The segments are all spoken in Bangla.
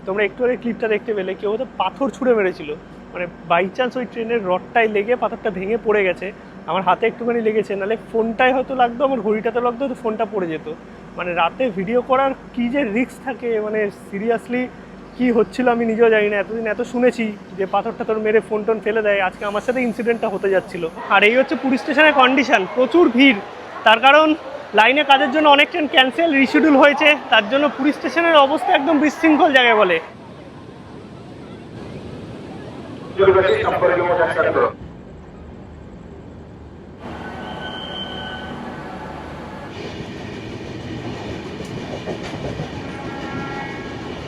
তোমরা একটু আগে ক্লিপটা দেখতে পেলে কেউ হয়তো পাথর ছুঁড়ে মেরেছিল, মানে বাই চান্স ওই ট্রেনের রডটায় লেগে পাথরটা ভেঙে পড়ে গেছে। আমার হাতে একটুখানি লেগেছে, নাহলে ফোনটাই হয়তো লাগতো, আমার ঘড়িটাতে লাগতো, তো ফোনটা পড়ে যেত। মানে রাতে ভিডিও করার কী যে রিস্ক থাকে, মানে সিরিয়াসলি কী হচ্ছিল আমি নিজেও জানি না। এতদিন এত শুনেছি যে পাথরটা তোর মেরে ফোন টোন ফেলে দেয়, আজকে আমার সাথে ইনসিডেন্টটা হতে যাচ্ছিল। আর এই হচ্ছে পুরী স্টেশনের কন্ডিশন, প্রচুর ভিড়। তার কারণ লাইনে কাজের জন্য অনেক ট্রেন ক্যান্সেল, রিশিডিউল হয়েছে, তার জন্য পুরী স্টেশনের অবস্থা একদম বিশৃঙ্খল জায়গায় বলে।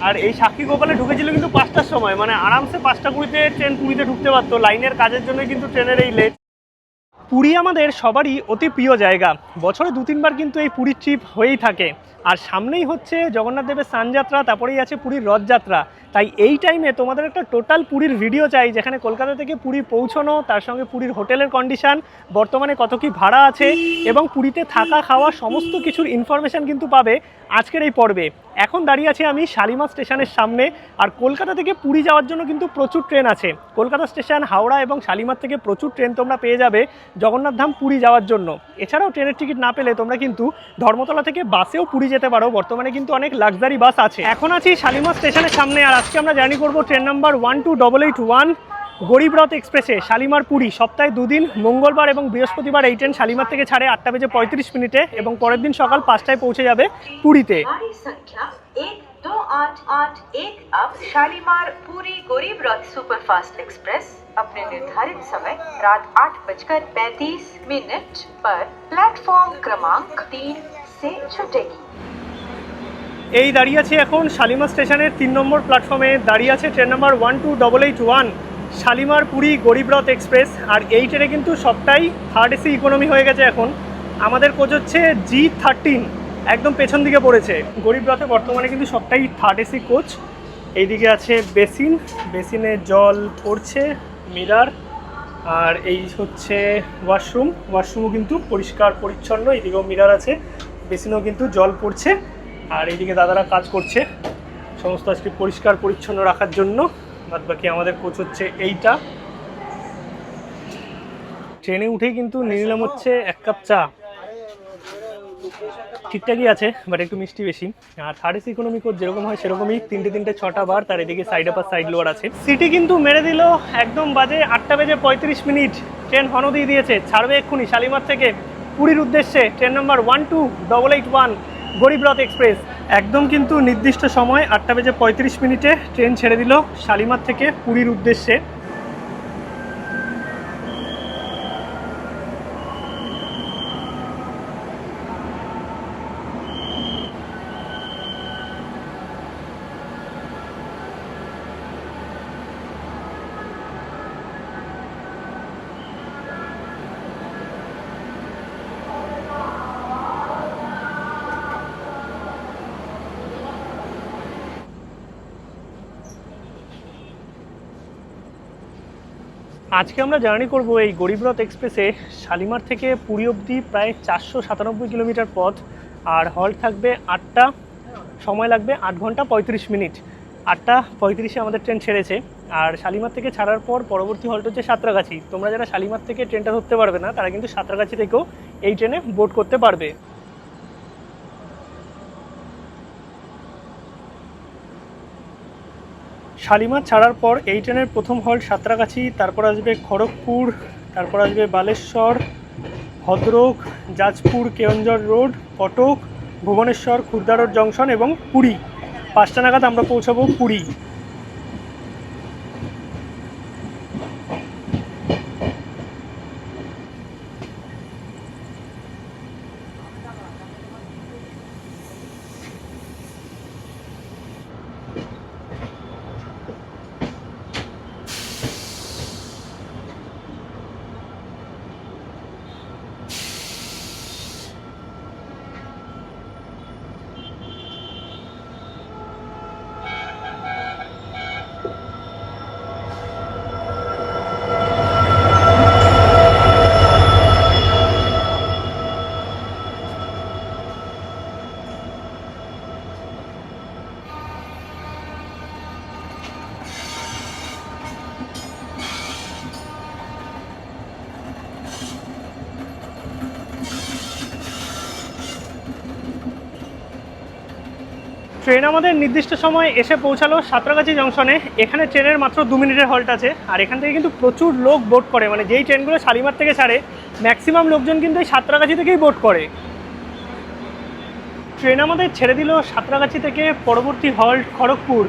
আর এই সাক্ষী গোপালে ঢুকেছিল কিন্তু 5টার সময়, মানে আরামসে 5টা 20-তে ট্রেন পুরীতে ঢুকতে পারতো। লাইনের কাজের জন্য কিন্তু ট্রেনের এই লেট। পুরী আমাদের সবারই অতি প্রিয় জায়গা, বছরে 2-3বার কিন্তু এই পুরীর ট্রিপ হয়েই থাকে। আর সামনেই হচ্ছে জগন্নাথ দেবের স্নানযাত্রা, তারপরেই আছে পুরীর রথযাত্রা। তাই এই টাইমে তোমাদের একটা টোটাল পুরীর ভিডিও চাই, যেখানে কলকাতা থেকে পুরী পৌঁছানো, তার সঙ্গে পুরীর হোটেলের কন্ডিশন, বর্তমানে কত কি ভাড়া আছে, এবং পুরীতে থাকা খাওয়া সমস্ত কিছুর ইনফরমেশান কিন্তু পাবে আজকের এই পর্বে। এখন দাঁড়িয়ে আছি আমি শালিমার স্টেশনের সামনে। আর কলকাতা থেকে পুরী যাওয়ার জন্য কিন্তু প্রচুর ট্রেন আছে। কলকাতা স্টেশন, হাওড়া এবং শালিমার থেকে প্রচুর ট্রেন তোমরা পেয়ে যাবে জগন্নাথ ধাম পুরী যাওয়ার জন্য। এছাড়াও ট্রেনের টিকিট না পেলে তোমরা কিন্তু ধর্মতলা থেকে বাসেও পুরী যেতে পারো, বর্তমানে কিন্তু অনেক লাক্সারি বাস আছে। এখন আছি শালিমার স্টেশনের সামনে, আর আজকে আমরা জার্নি করবো ট্রেন নাম্বার 12881 গরিব রথ এক্সপ্রেসে শালিমার পুরী। সপ্তাহে 2 দিন, মঙ্গলবার এবং বৃহস্পতিবার এই ট্রেন শালিমার থেকে ছাড়ে 8:35 এবং পরের দিন সকাল 5টায় পৌঁছে যাবে পুরীতে। 2881 अब शालीमार पूरी गरीब रथ सुपरफास्ट एक्सप्रेस अपने निर्धारित समय रात 8:35 पर प्लेटफॉर्म क्रमांक 3 से छूटेगी। এই দাঁড়িয়ে আছে এখন শালিমার স্টেশনের 3 নম্বর প্ল্যাটফর্মে, দাঁড়িয়ে আছে ট্রেন নাম্বার 12881 শালিমার পুরী গরিব রথ এক্সপ্রেস। আর এই ট্রেনে কিন্তু সবটাই থার্ড এসি ইকোনমি হয়ে গেছে এখন। আমাদের কোচ হচ্ছে G13, একদম পেছন দিকে পড়েছে। গরিব রথে বর্তমানে কিন্তু সবটাই থার্ড এসি কোচ। এইদিকে আছে বেসিন, বেসিনে জল পড়ছে, মিরার। আর এই হচ্ছে ওয়াশরুম, ওয়াশরুমও কিন্তু পরিষ্কার পরিচ্ছন্ন, এইদিকেও মিরার আছে, বেসিনেও কিন্তু জল পড়ছে। আর এইদিকে দাদারা কাজ করছে সমস্ত আজকে পরিষ্কার পরিচ্ছন্ন রাখার জন্য। বাদ বাকি আমাদের কোচ হচ্ছে এইটা। ট্রেনে উঠেই কিন্তু নিয়ে নিলাম হচ্ছে 1 কাপ চা। ঠিকঠাকই আছে, বাট একটু মিষ্টি বেশি। আর থার্ড এসি ইকোনমি কোচ যেরকম হয় সেরকমই 3টে 6টা বার। তার এদিকে সাইড আপার সাইড লোয়ার আছে। সিটি কিন্তু মেরে দিল, একদম বাজে 8:35। ট্রেন হর্ন দিয়ে দিয়েছে, ছাড়বে এক্ষুনি শালিমার থেকে পুরীর উদ্দেশ্যে। ট্রেন নাম্বার 12881 গরিব রথ এক্সপ্রেস। একদম কিন্তু নির্দিষ্ট সময় 8:35 ট্রেন ছেড়ে দিল শালিমার থেকে পুরীর উদ্দেশ্যে। আজকে আমরা জার্নি করব এই গরিব রথ এক্সপ্রেসে শালিমার থেকে পুরী অবধি প্রায় 497 কিলোমিটার পথ। আর হল্ট থাকবে 8টা, সময় লাগবে 8 ঘন্টা 35 মিনিট। 8:35 আমাদের ট্রেন ছেড়েছে। আর শালিমার থেকে ছাড়ার পর পরবর্তী হল্ট হচ্ছে সাঁতরাগাছি। তোমরা যারা শালিমার থেকে ট্রেনটা ধরতে পারবে না তারা কিন্তু সাঁতরাগাছি থেকেও এই ট্রেনে বোর্ড করতে পারবে। শালিমার ছাড়ার পর এই ট্রেনের প্রথম হল্ট সাঁতরাগাছি, তারপর আসবে খড়গপুর, তারপর আসবে Balasore, Bhadrak, Jajpur Keonjhar road, Cuttack, Bhubaneswar Khurda road junction এবং পুরী। 5টা নাগাদ আমরা পৌঁছাবো পুরী। ট্রেন আমাদের নির্দিষ্ট সময় এসে পৌঁছালো সাঁতরাগাছি জংশনে। এখানে ট্রেনের মাত্র 2 মিনিটের হল্ট আছে। আর এখান থেকে কিন্তু প্রচুর লোক বোট করে, মানে যেই ট্রেনগুলো শালিমার থেকে ছাড়ে ম্যাক্সিমাম লোকজন কিন্তু এই সাঁতরাগাছি থেকেই বোট করে। ট্রেন আমাদের ছেড়ে দিল সাঁতরাগাছি থেকে, পরবর্তী হল্ট খড়গপুর।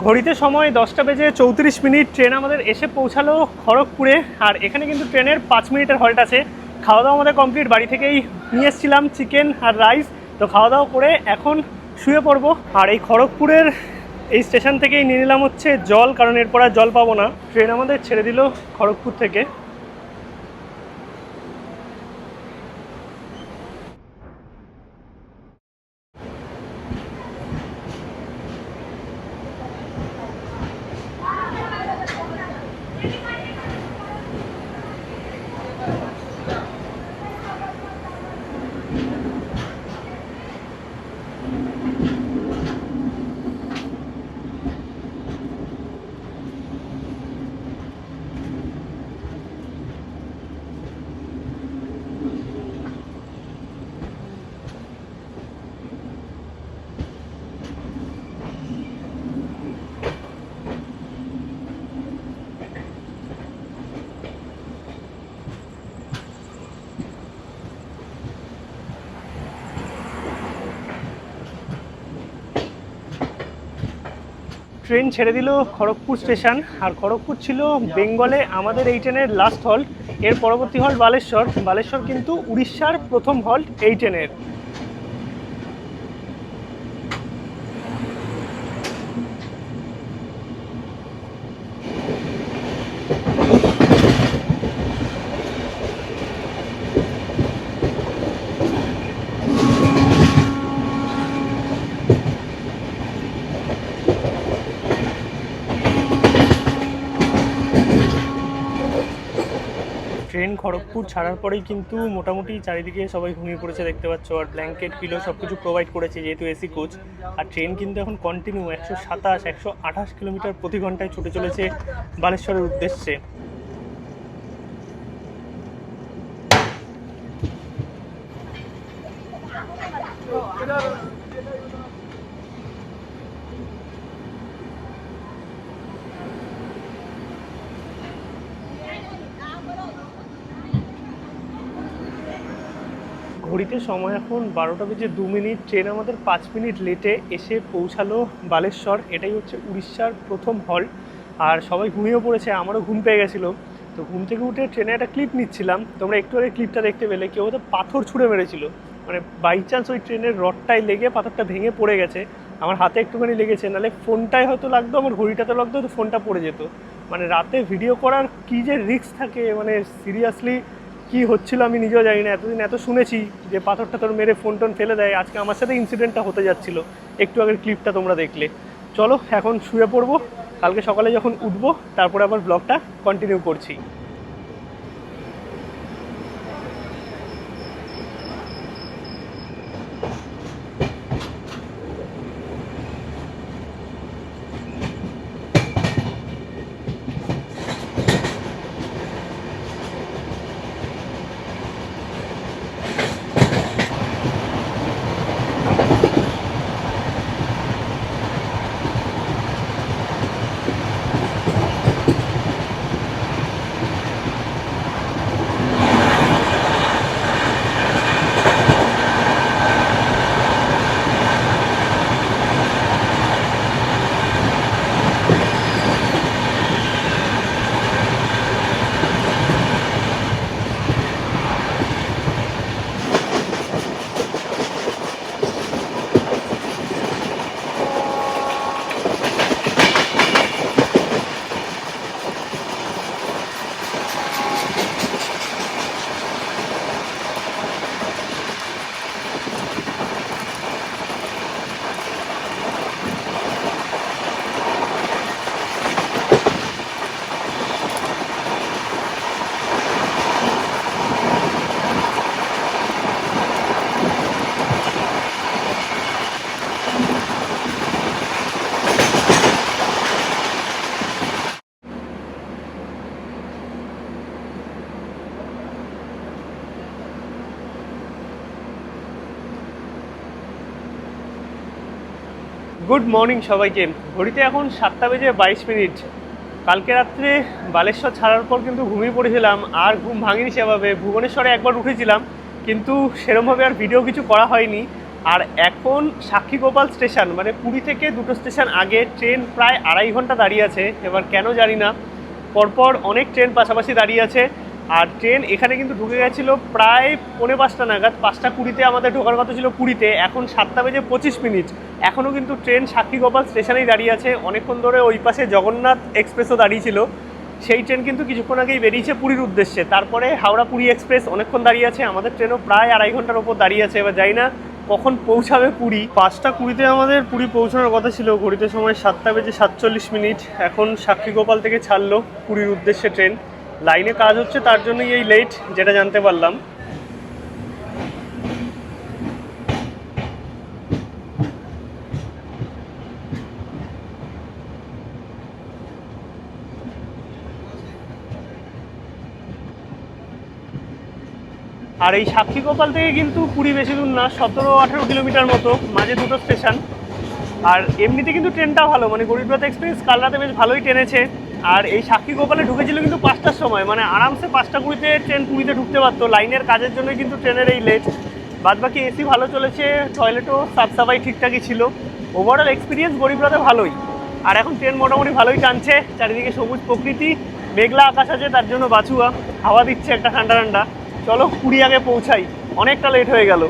ঘড়িতে সময় 10:34। ট্রেন আমাদের এসে পৌঁছালো খড়গপুরে। আর এখানে কিন্তু ট্রেনের 5 মিনিটের হল্ট আছে। খাওয়া দাওয়া আমাদের কমপ্লিট, বাড়ি থেকেই নিয়ে এসেছিলাম চিকেন আর রাইস। তো খাওয়া দাওয়া করে এখন শুয়ে পড়বো। আর এই খড়গপুরের এই স্টেশন থেকেই নিয়ে নিলাম হচ্ছে জল, কারণ এরপর আর জল পাবো না। ট্রেন আমাদের ছেড়ে দিল খড়গপুর থেকে। ট্রেন ছেড়ে দিল খড়গপুর স্টেশন। আর খড়গপুর ছিল বেঙ্গলে আমাদের এই ট্রেনের লাস্ট হল্ট। এর পরবর্তী হল্ট বালেশ্বর। বালেশ্বর কিন্তু উড়িষ্যার প্রথম হল্ট এই ট্রেনের। ট্রেন খড়গপুর ছাড়ার পরেই কিন্তু মোটামুটি চারিদিকে সবাই ঘুমিয়ে পড়েছে দেখতে পাচ্ছ। আর ব্ল্যাঙ্কেট পিলো সব কিছু প্রোভাইড করেছে যেহেতু এসি কোচ। আর ট্রেন কিন্তু এখন কন্টিনিউ 127-128 কিলোমিটার প্রতি ঘন্টায় ছুটে চলেছে বালেশ্বরের উদ্দেশ্যে। ঘড়িতে সময় এখন 12:02। ট্রেন আমাদের 5 মিনিট লেটে এসে পৌঁছালো বালেশ্বর। এটাই হচ্ছে উড়িষ্যার প্রথম হল্ট। আর সবাই ঘুমিয়েও পড়েছে, আমারও ঘুম পেয়ে গেছিলো। তো ঘুম থেকে উঠে ট্রেনে একটা ক্লিপ নিচ্ছিলাম, তোমরা একটু আগে ক্লিপটা দেখতে পেলে। কেউ হয়তো পাথর ছুঁড়ে মেরেছিল, মানে বাই চান্স ওই ট্রেনের রডটায় লেগে পাথরটা ভেঙে পড়ে গেছে। আমার হাতে একটুখানি লেগেছে, নাহলে ফোনটায় হয়তো লাগতো, আমার ঘড়িটাতে লাগতো, তো ফোনটা পড়ে যেত। মানে রাতে ভিডিও করার কী যে রিস্ক থাকে, মানে সিরিয়াসলি কি হচ্ছিল আমি নিজেও জানি না। এতদিন এত শুনেছি যে পাথরটা তোর মেরে ফোন টোন ফেলে দেয়, আজকে আমার সাথে ইনসিডেন্টটা হতে যাচ্ছিল। একটু আগের ক্লিপটা তোমরা দেখলে। চলো এখন শুয়ে পড়বো, কালকে সকালে যখন উঠবো তারপরে আবার ব্লগটা কন্টিনিউ করছি। গুড মর্নিং সবাইকে। ঘড়িতে এখন 7:22। কালকে রাত্রে বালেশ্বর ছাড়ার পর কিন্তু ঘুমিয়ে পড়েছিলাম, আর ঘুম ভাঙিনি সেভাবে। ভুবনেশ্বরে একবার উঠেছিলাম, কিন্তু সেরমভাবে আর ভিডিও কিছু করা হয়নি। আর এখন সাক্ষীগোপাল স্টেশন, মানে পুরী থেকে 2টো স্টেশন আগে ট্রেন প্রায় 2.5 ঘন্টা দাঁড়িয়ে আছে। এবার কেন জানি না, পরপর অনেক ট্রেন পাশাপাশি দাঁড়িয়ে আছে। আর ট্রেন এখানে কিন্তু ঢুকে গেছিলো প্রায় 4:45 নাগাদ। 5:20 আমাদের ঢোকার কথা ছিল পুরীতে, এখন 7:25। এখনও কিন্তু ট্রেন সাক্ষীগোপাল স্টেশনেই দাঁড়িয়ে আছে। অনেকক্ষণ ধরে ওই পাশে জগন্নাথ এক্সপ্রেসও দাঁড়িয়েছিল, সেই ট্রেন কিন্তু কিছুক্ষণ আগেই বেরিয়েছে পুরীর উদ্দেশ্যে। তারপরে হাওড়া পুরী এক্সপ্রেস অনেকক্ষণ দাঁড়িয়ে আছে, আমাদের ট্রেনও প্রায় 2.5 ঘন্টার ওপর দাঁড়িয়ে আছে। এবার যাই না কখন পৌঁছাবে পুরী। 5:20 আমাদের পুরী পৌঁছানোর কথা ছিল, ঘড়িতে সময় 7:47। এখন সাক্ষীগোপাল থেকে ছাড়লো পুরীর উদ্দেশ্যে ট্রেন। লাইনে কাজ হচ্ছে, তার জন্যই এই লেট, যেটা জানতে পারলাম। আর এই সাক্ষীগোপাল থেকে কিন্তু পুরী বেশি দূর না, 17-18 কিলোমিটার মতো, মাঝে 2টো স্টেশন। আর এমনিতে কিন্তু ট্রেনটাও ভালো, মানে গরিবরথ এক্সপ্রেস কাল রাতে বেশ ভালোই টেনেছে। আর এই সাক্ষীগোপালে ঢুকেছিল কিন্তু 5টার সময়, মানে আরামসে 5:20 ট্রেন পুরীতে ঢুকতে পারতো। লাইনের কাজের জন্য কিন্তু ট্রেনের এই লেট। বাদবাকি এসি ভালো চলেছে, টয়লেটও সাফ সাফাই ঠিকঠাকই ছিল। ওভারঅল এক্সপিরিয়েন্স গরিবরথে ভালোই। আর এখন ট্রেন মোটামুটি ভালোই টানছে, চারিদিকে সবুজ প্রকৃতি, মেঘলা আকাশ আছে, তার জন্য বাছুয়া হাওয়া দিচ্ছে একটা ঠান্ডা ঠান্ডা। চলো পুরী আগে পৌঁছাই, অনেকটা লেট হয়ে গেল।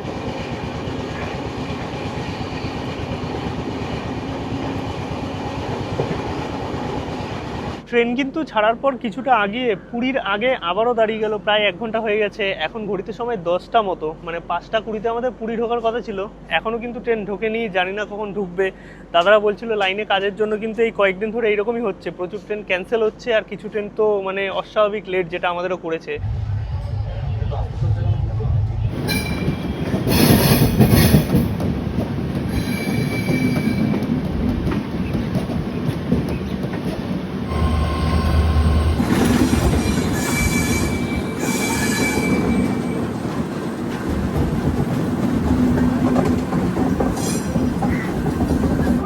ট্রেন কিন্তু ছাড়ার পর কিছুটা আগে পুরীর আগে আবারও দাঁড়িয়ে গেল, প্রায় 1 ঘন্টা হয়ে গেছে। এখন ঘড়িতে সময় 10টা মতো, মানে 5:20 আমাদের পুরী ঢোকার কথা ছিল। এখনও কিন্তু ট্রেন ঢোকেনি, জানি না কখন ঢুকবে। দাদারা বলছিল লাইনে কাজের জন্য কিন্তু এই কয়েকদিন ধরে এইরকমই হচ্ছে, প্রচুর ট্রেন ক্যান্সেল হচ্ছে, আর কিছু ট্রেন তো মানে অস্বাভাবিক লেট, যেটা আমাদেরও করেছে।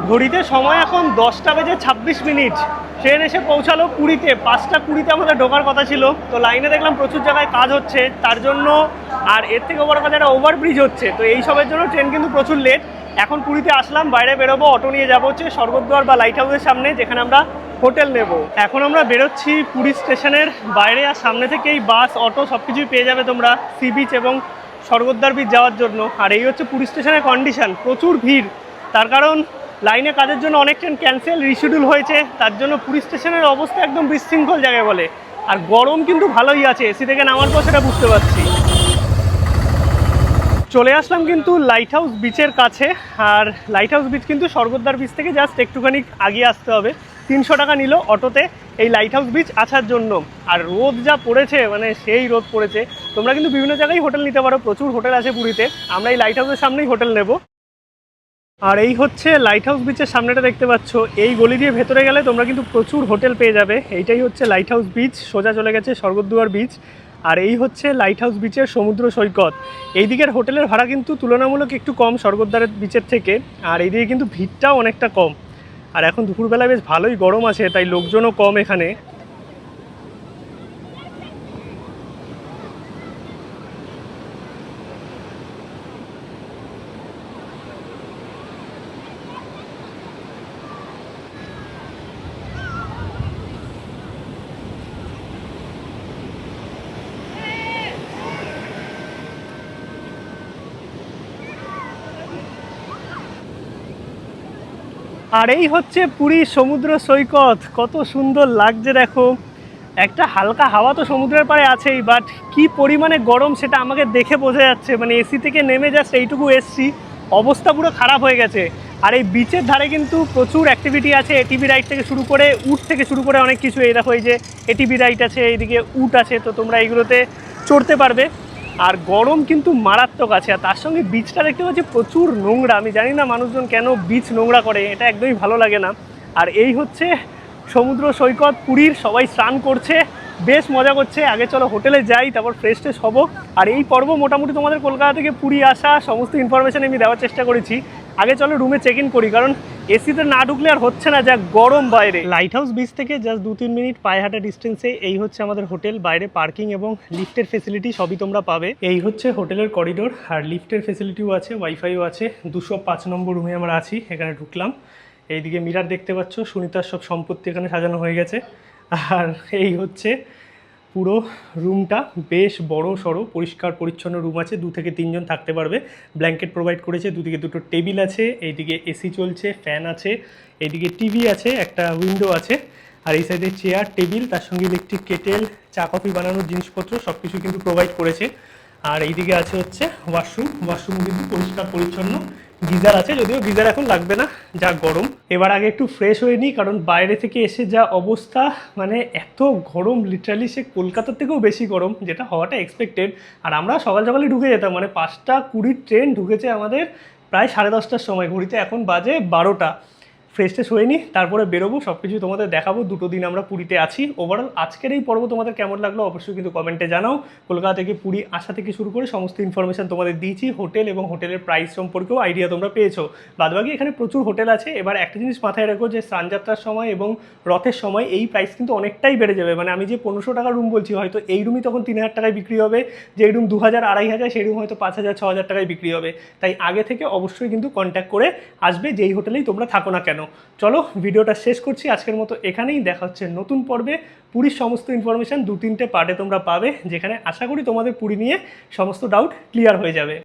ঘড়িতে সময় এখন 10:26। ট্রেন এসে পৌঁছালো পুরীতে। 5:20 আমাদের ঢোকার কথা ছিল, তো লাইনে দেখলাম প্রচুর জায়গায় কাজ হচ্ছে তার জন্য, আর এর থেকে বড় কথা একটা ওভারব্রিজ হচ্ছে, তো এই সবের জন্য ট্রেন কিন্তু প্রচুর লেট। এখন পুরীতে আসলাম, বাইরে বেরোবো, অটো নিয়ে যাবো হচ্ছে স্বর্গদ্বার বা লাইট হাউসের সামনে, যেখানে আমরা হোটেল নেব। এখন আমরা বেরোচ্ছি পুরী স্টেশনের বাইরে, আর সামনে থেকেই বাস, অটো সব কিছুই পেয়ে যাবে তোমরা সি বিচ এবং স্বর্গদ্বার বিচ যাওয়ার জন্য। আর এই হচ্ছে পুরী স্টেশনের কন্ডিশন, প্রচুর ভিড়, তার কারণ লাইনে কাজের জন্য অনেক ট্রেন ক্যান্সেল, রিশিডিউল হয়েছে, তার জন্য পুরী স্টেশনের অবস্থা একদম বিশৃঙ্খল জায়গায় বলে। আর গরম কিন্তু ভালোই আছে, এসি থেকে নামার পর সেটা বুঝতে পারছি। চলে আসলাম কিন্তু লাইট হাউস বিচের কাছে, আর লাইট হাউস বিচ কিন্তু স্বর্গদ্বার বিচ থেকে জাস্ট একটুখানি আগিয়ে আসতে হবে। 300 টাকা নিল অটোতে এই লাইট হাউস বিচ আসার জন্য। আর রোদ যা পড়েছে, মানে সেই রোদ পড়েছে। তোমরা কিন্তু বিভিন্ন জায়গায় হোটেল নিতে পারো, প্রচুর হোটেল আছে পুরীতে, আমরা এই লাইট হাউসের সামনেই হোটেল নেব। আর এই হচ্ছে লাইট হাউস বিচের সামনেটা দেখতে পাচ্ছ, এই গলি দিয়ে ভেতরে গেলে তোমরা কিন্তু প্রচুর হোটেল পেয়ে যাবে। এইটাই হচ্ছে লাইট হাউস বিচ, সোজা চলে গেছে স্বর্গদ্বার বিচ। আর এই হচ্ছে লাইট হাউস বিচের সমুদ্র সৈকত। এই দিকের হোটেলের ভাড়া কিন্তু তুলনামূলক একটু কম স্বর্গদ্বারের বিচের থেকে, আর এইদিকে কিন্তু ভিড়টাও অনেকটা কম। আর এখন দুপুরবেলায় বেশ ভালোই গরম আছে, তাই লোকজনও কম এখানে। আর এই হচ্ছে পুরী সমুদ্র সৈকত, কত সুন্দর লাগছে দেখো। একটা হালকা হাওয়া তো সমুদ্রের পাড়ে আছেই, বাট কি পরিমাণে গরম সেটা আমাকে দেখে বোঝা যাচ্ছে। মানে এসি থেকে নেমে জাস্ট এইটুকু এসছি, অবস্থা পুরো খারাপ হয়ে গেছে। আর এই বিচের ধারে কিন্তু প্রচুর অ্যাক্টিভিটি আছে, এটিভি রাইড থেকে শুরু করে উট থেকে শুরু করে অনেক কিছু। এই দেখো, এই যে এটিভি রাইড আছে, এইদিকে উট আছে, তো তোমরা এইগুলোতে চড়তে পারবে। আর গরম কিন্তু মারাত্মক আছে, আর তার সঙ্গে বিচটা দেখতে পাচ্ছি প্রচুর নোংরা। আমি জানি না মানুষজন কেন বিচ নোংরা করে, এটা একদমই ভালো লাগে না। আর এই হচ্ছে সমুদ্র সৈকত পুরীর, সবাই স্নান করছে, বেশ মজা করছে। আগে চলো হোটেলে যাই, তারপর ফ্রেশ ট্রেশ হবো। আর এই পর্ব মোটামুটি তোমাদের কলকাতা থেকে পুরী আসা সমস্ত ইনফরমেশান আমি দেওয়ার চেষ্টা করেছি। আগে চলো রুমে চেক ইন করি, কারণ এসিতে না ঢুকলে আর হচ্ছে না, যা গরম বাইরে। লাইট হাউস বিচ থেকে জাস্ট 2-3 মিনিট পায়ে হাঁটা ডিস্টেন্সে এই হচ্ছে আমাদের হোটেল। বাইরে পার্কিং এবং লিফটের ফেসিলিটি সবই তোমরা পাবে। এই হচ্ছে হোটেলের করিডোর, আর লিফটের ফেসিলিটিও আছে, ওয়াইফাইও আছে। 205 নম্বর রুমে আমরা আছি, এখানে ঢুকলাম। এইদিকে মিরার দেখতে পাচ্ছ, সুনিতার সব সম্পত্তি এখানে সাজানো হয়ে গেছে। আর এই হচ্ছে পুরো রুমটা, বেশ বড় সড়ো পরিষ্কার পরিচ্ছন্ন রুম আছে, 2 থেকে 3 জন থাকতে পারবে। ব্ল্যাঙ্কেট প্রোভাইড করেছে, দুদিকে 2টো টেবিল আছে, এইদিকে এসি চলছে, ফ্যান আছে, এইদিকে টিভি আছে, একটা উইন্ডো আছে। আর এই সাইডে চেয়ার টেবিল, তার সঙ্গে ইলেকট্রিক কেটেল, চা কফি বানানোর জিনিসপত্র সব কিছু কিন্তু প্রোভাইড করেছে। আর এইদিকে আছে হচ্ছে ওয়াশরুম কিন্তু পরিষ্কার পরিচ্ছন্ন। গিজার আছে, যদিও গিজার এখন লাগবে না, যা গরম। এবার আগে একটু ফ্রেশ হয়ে নিই, কারণ বাইরে থেকে এসে যা অবস্থা, মানে এত গরম, লিটারালি সে কলকাতার থেকেও বেশি গরম, যেটা হওয়াটা এক্সপেক্টেড। আর আমরা সকাল সকালে ঢুকে যেতাম, মানে 5:20 ট্রেন ঢুকেছে আমাদের প্রায় 10:30টার সময়, ঘড়িতে এখন বাজে 12টা। ফ্রেশ ট্রেশ হয়ে নিই, তারপরে বেরোবো, সব কিছু তোমাদের দেখাবো। 2টো দিন আমরা পুরীতে আছি। ওভারঅল আজকের এই পর্ব তোমাদের কেমন লাগলো অবশ্যই কিন্তু কমেন্টে জানাও। কলকাতা থেকে পুরী আসা থেকে শুরু করে সমস্ত ইনফরমেশন তোমাদের দিয়েছি, হোটেল এবং হোটেলের প্রাইস সম্পর্কেও আইডিয়া তোমরা পেয়েছো। বাদবাকি এখানে প্রচুর হোটেল আছে। এবার একটা জিনিস মাথায় রাখো, যে স্নানযাত্রার সময় এবং রথের সময় এই প্রাইস কিন্তু অনেকটাই বেড়ে যাবে। মানে আমি যে 1500 টাকা রুম বলছি, হয়তো এই রুমই তখন 3000 টাকায় বিক্রি হবে, যে রুম 2000-2500, সেই রুম হয়তো 5000-6000 টাকায় বিক্রি হবে। তাই আগে থেকে অবশ্যই কিন্তু কন্ট্যাক্ট করে আসবে, যেই হোটেলেই তোমরা থাকো না কেন। চলো ভিডিওটা শেষ করছি আজকের মতো এখানেই। দেখা হচ্ছে নতুন পর্বে। পুরীর সমস্ত ইনফরমেশান 2-3টে পার্টে তোমরা পাবে, যেখানে আশা করি তোমাদের পুরী নিয়ে সমস্ত ডাউট ক্লিয়ার হয়ে যাবে।